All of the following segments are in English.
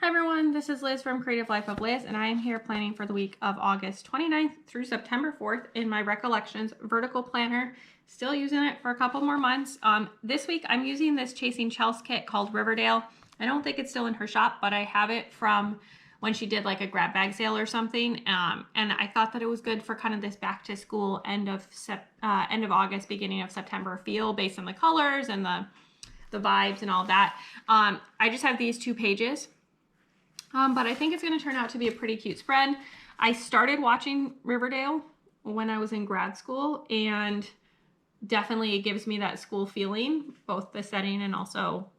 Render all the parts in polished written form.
Hi everyone, this is Liz from Creative Life of Liz, and I am here planning for the week of August 29th through September 4th in my Recollections vertical planner. Still using it for a couple more months. This week I'm using this Chasing Chels kit called Riverdale. I don't think it's still in her shop, but I have it from when she did like a grab bag sale or something, and I thought that it was good for kind of this back to school end of August, beginning of September feel based on the colors and the vibes and all that. I just have these 2 pages. But I think it's going to turn out to be a pretty cute spread. I started watching Riverdale when I was in grad school, and definitely it gives me that school feeling, both the setting and also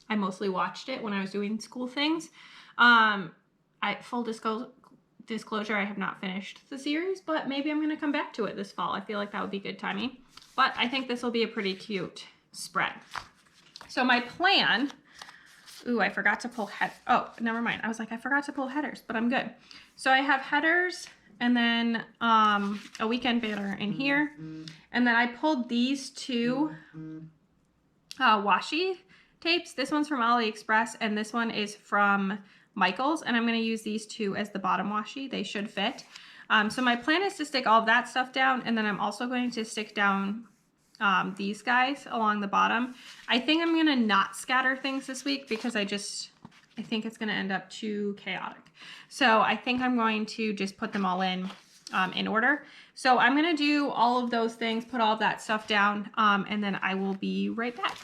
I mostly watched it when I was doing school things. Full disclosure, I have not finished the series, but maybe I'm going to come back to it this fall. I feel like that would be good timing. But I think this will be a pretty cute spread. So my plan... Ooh, I forgot to pull oh, never mind. I was like, I forgot to pull headers, but I'm good. So I have headers and then a weekend banner in here. And then I pulled these 2 washi tapes. This one's from AliExpress and this one is from Michael's. And I'm going to use these 2 as the bottom washi. They should fit. So my plan is to stick all of that stuff down. And then I'm also going to stick down these guys along the bottom. I think I'm gonna not scatter things this week because I think it's gonna end up too chaotic. So I think I'm going to just put them all in order. So I'm gonna do all of those things, put all of that stuff down, and then I will be right back.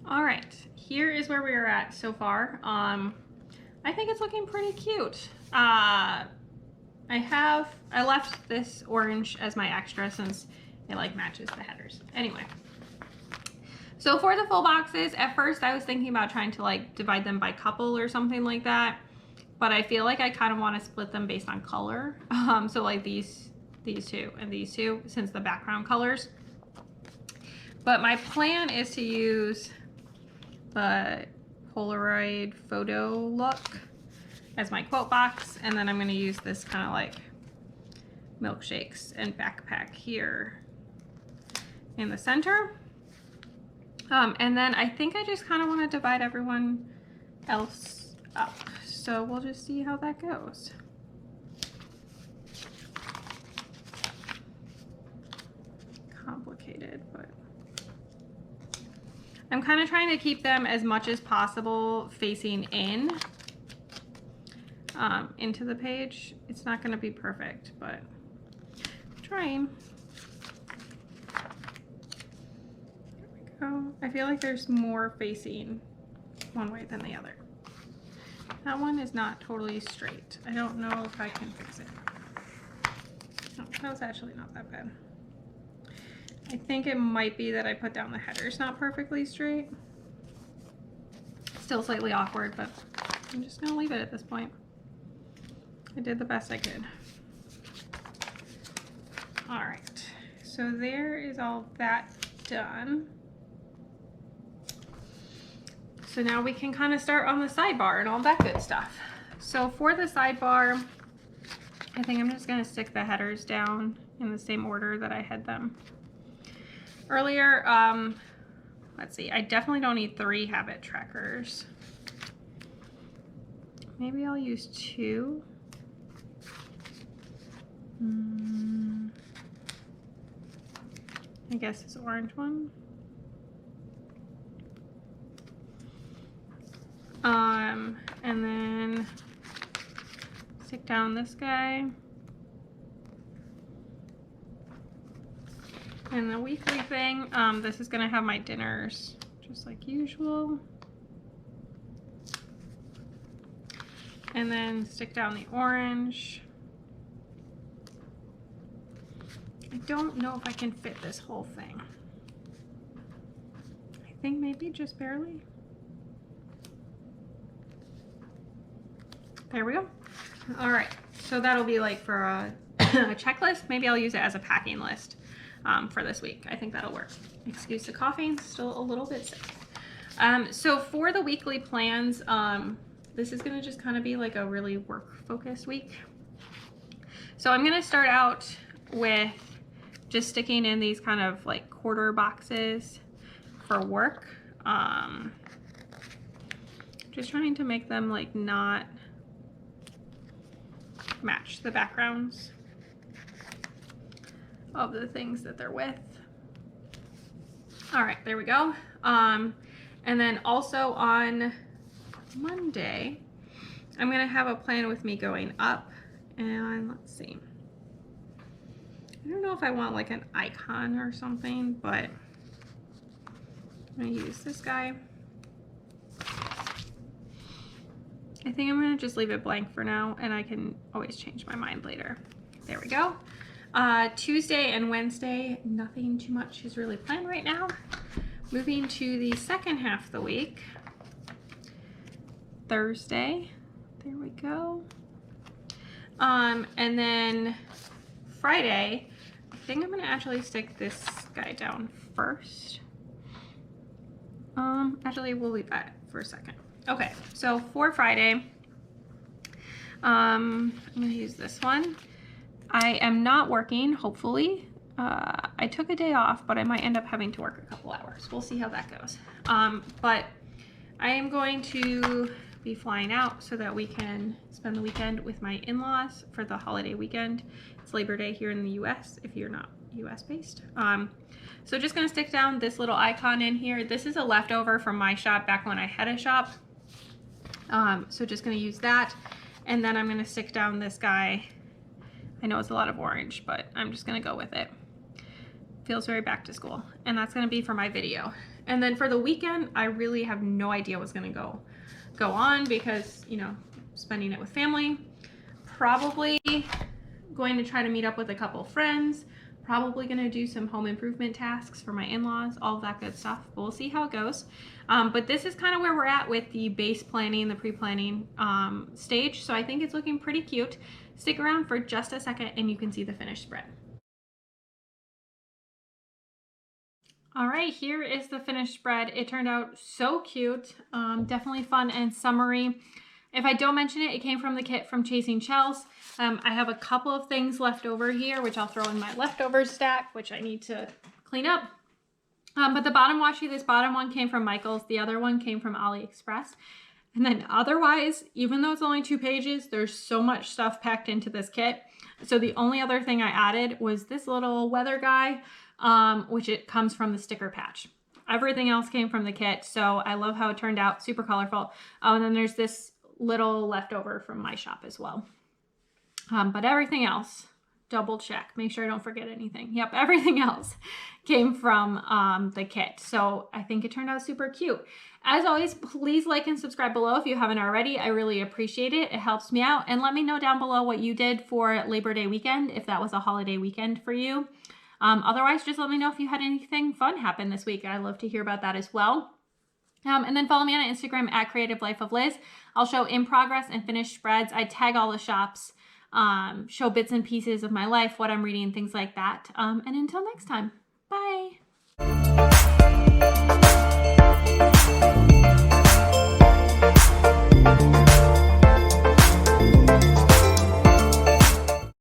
All right, here is where we are at so far. I think it's looking pretty cute. I left this orange as my extra since it like matches the headers. Anyway, so for the full boxes, at first I was thinking about trying to like divide them by couple or something like that, but I feel like I kind of want to split them based on color. So like these 2 and these 2 since the background colors. But my plan is to use the Polaroid photo look as my quote box, and then I'm going to use this kind of like milkshakes and backpack here in the center. And then I think I just kind of want to divide everyone else up. So we'll just see how that goes. Complicated, but I'm kind of trying to keep them as much as possible facing in into the page. It's not going to be perfect, but I'm trying. There we go. I feel like there's more facing one way than the other. That one is not totally straight. I don't know if I can fix it. No, that was actually not that bad. I think it might be that I put down the headers not perfectly straight. Still slightly awkward, but I'm just gonna leave it at this point. I did the best I could. All right, so there is all that done. So now we can kind of start on the sidebar and all that good stuff. So for the sidebar, I think I'm just gonna stick the headers down in the same order that I had them earlier. Let's see, I definitely don't need 3 habit trackers. Maybe I'll use 2. I guess this orange one. And then stick down this guy. And the weekly thing, this is gonna have my dinners just like usual. And then stick down the orange. I don't know if I can fit this whole thing. I think maybe just barely. There we go. All right, so that'll be like for a checklist. Maybe I'll use it as a packing list for this week. I think that'll work. Excuse the coughing, still a little bit sick. So for the weekly plans, this is gonna just kind of be like a really work-focused week. So I'm gonna start out with just sticking in these kind of like quarter boxes for work. Just trying to make them like not match the backgrounds of the things that they're with. All right, there we go. And then also on Monday, I'm gonna have a plan with me going up, and let's see. I don't know if I want like an icon or something, but I'm gonna use this guy. I think I'm gonna just leave it blank for now, and I can always change my mind later. There we go. Tuesday and Wednesday, nothing too much is really planned right now. Moving to the second half of the week. Thursday, there we go. And then Friday, I think I'm gonna actually stick this guy down first. Actually, we'll leave that for a second. Okay, so for Friday, I'm gonna use this one. I am not working, hopefully. I took a day off, but I might end up having to work a couple hours. We'll see how that goes. But I am going to be flying out so that we can spend the weekend with my in-laws for the holiday weekend. It's Labor Day here in the US if you're not US based. So just gonna stick down this little icon in here. This is a leftover from my shop back when I had a shop. So just gonna use that. And then I'm gonna stick down this guy. I know it's a lot of orange, but I'm just gonna go with it. Feels very back to school. And that's gonna be for my video. And then for the weekend, I really have no idea what's gonna go on because, you know, spending it with family. Probably going to try to meet up with a couple friends. Probably gonna do some home improvement tasks for my in-laws, all of that good stuff. But we'll see how it goes. But this is kind of where we're at with the base planning, the pre-planning stage. So I think it's looking pretty cute. Stick around for just a second and you can see the finished spread. All right, here is the finished spread. It turned out so cute, definitely fun and summery. If I don't mention it, it came from the kit from Chasing Chels. I have a couple of things left over here, which I'll throw in my leftovers stack, which I need to clean up. But the bottom washi, this bottom one came from Michael's. The other one came from AliExpress. And then otherwise, even though it's only 2 pages, there's so much stuff packed into this kit. So the only other thing I added was this little weather guy, which it comes from the sticker patch. Everything else came from the kit. So I love how it turned out, super colorful. Oh, and then there's this little leftover from my shop as well. But everything else, double check, make sure I don't forget anything. Yep, everything else came from the kit. So I think it turned out super cute. As always, please like and subscribe below if you haven't already. I really appreciate it. It helps me out. And let me know down below what you did for Labor Day weekend, if that was a holiday weekend for you. Otherwise, just let me know if you had anything fun happen this week. I'd love to hear about that as well. And then follow me on Instagram at Creative Life of Liz. I'll show in progress and finished spreads. I tag all the shops, show bits and pieces of my life, what I'm reading, things like that. And until next time.